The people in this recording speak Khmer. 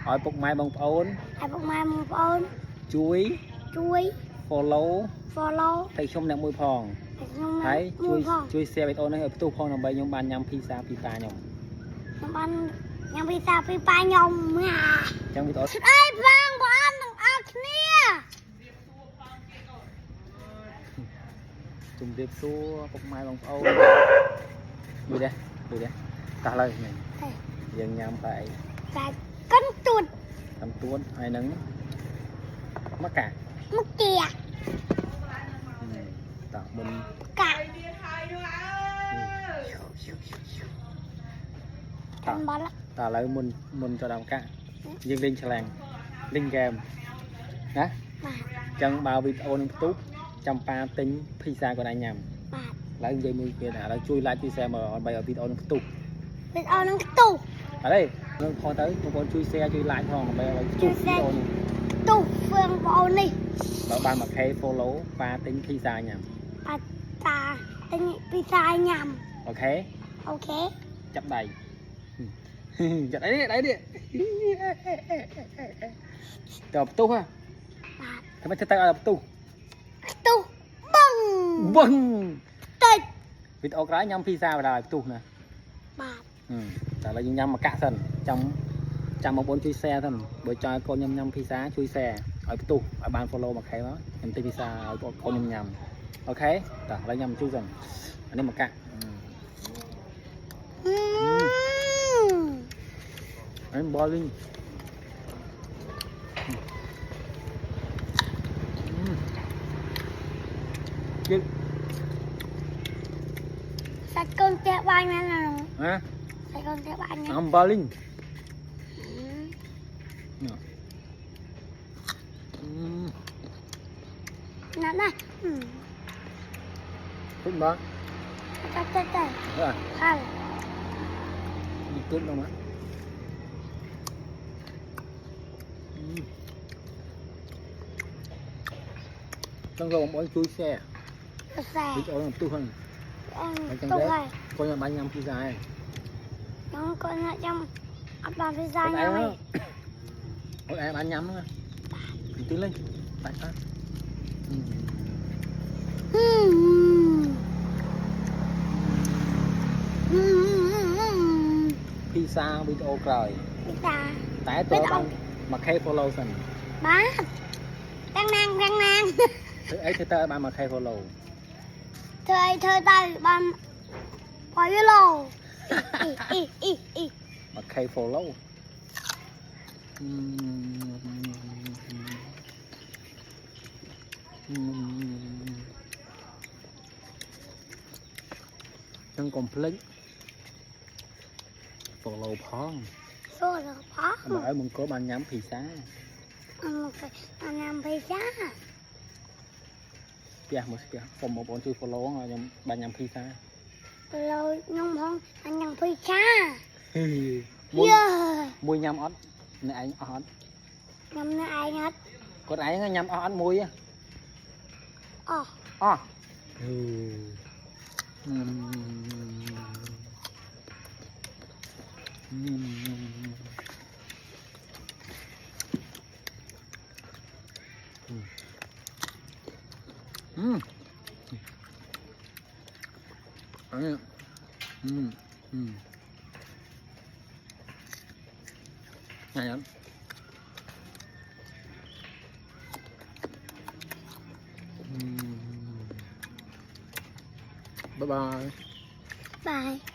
ឲ្យពុកម៉ែបងប្អូនជួយ follow តែខ្ញុំអ្នកមួយផងហើយជួយ share វីដេអូនេះឲ្យផ្ទុះផងដើម្បីខ្ញុំបានញ៉ាំភីសាពីប៉ាខ្ញុំចឹងវីដេអូស្អីផងបងនឹងអត់គ្នាជំរាបសួរពុកម៉ែបងប្អូនមើលដែរតោះឡើយយើងញ៉ាំតែកាន់ទួតហើយនឹងមកកាតោះមុនកាតើឥឡូវមុនទៅដល់កាយើងលេងឆ្លាងលេងហ្គេមណាចឹងបើវីដេអូនឹងផ្ទុះចាំប៉ាទិញភីសាគាត់ឲ្យញ៉ាំឡើយនិយាយមួយទៀតឥឡូវជួយ like ជួយ share មកដើម្បីឲ្យវីដេអូនឹងផ្ទុះអត់ទេនឹងផងទៅបងប្អូនជួយ share ជួយ like ផងដើម្បីឲ្យផ្ទុះវីដេអូនេះបងប្អូននេះបើបាន1k follow ប៉ាទិញភីសាញ៉ាំអូខេចាប់ដៃចាប់ដៃនេះតើផ្ទុះហ៎តែមិនទៅឲ្យផ្ទុះបឹងតិចវីដេអូក្រោយញ៉ាំភីសាបណ្ដោយផ្ទុះណាតែឥឡូវយើងញ៉ាំមកកាក់សិនចាំបងប្អូនជួយ share សិនបើចង់ឲ្យកូនខ្ញុំញ៉ាំភីសាជួយ share ឲ្យផ្ទុះឲ្យបាន follow 1k មកខ្ញុំទិញភីសាឲ្យកូនខ្ញុំញ៉ាំអូខេតោះឥឡូវញ៉ាំជូរសិនអានេះមកកាក់anh bò lên sạch con tép bánh này nào hả sạch con tép bánh này ông bò lên nè này thích bò đây rồi hai đi cướp đâu mà con rồi bọn chui xe đi cho nó tu hơn con nhà bánh nhâm pizza này con nhà trong ăn bàn pizza nhau ôi em ăn nhắm nữa tiến lên tại sao pizza video rồi tại tôi mà khay follow sân ba đang nàng ấy thì tao bạn mà khay follow thôi tay bạn khỏi follow mà khay follow đang complete follow phong ở mình có ban nhắm pizza nhắm pizza dạ một phòng một bọn chui follow rồi nhắm ban nhắm pizza follow nhung phong ban nhắm pizza mùi nhắm ớt này anh ớt nhắm này anh ớt con ấy nhắm ớt mùi á này lắm bye bye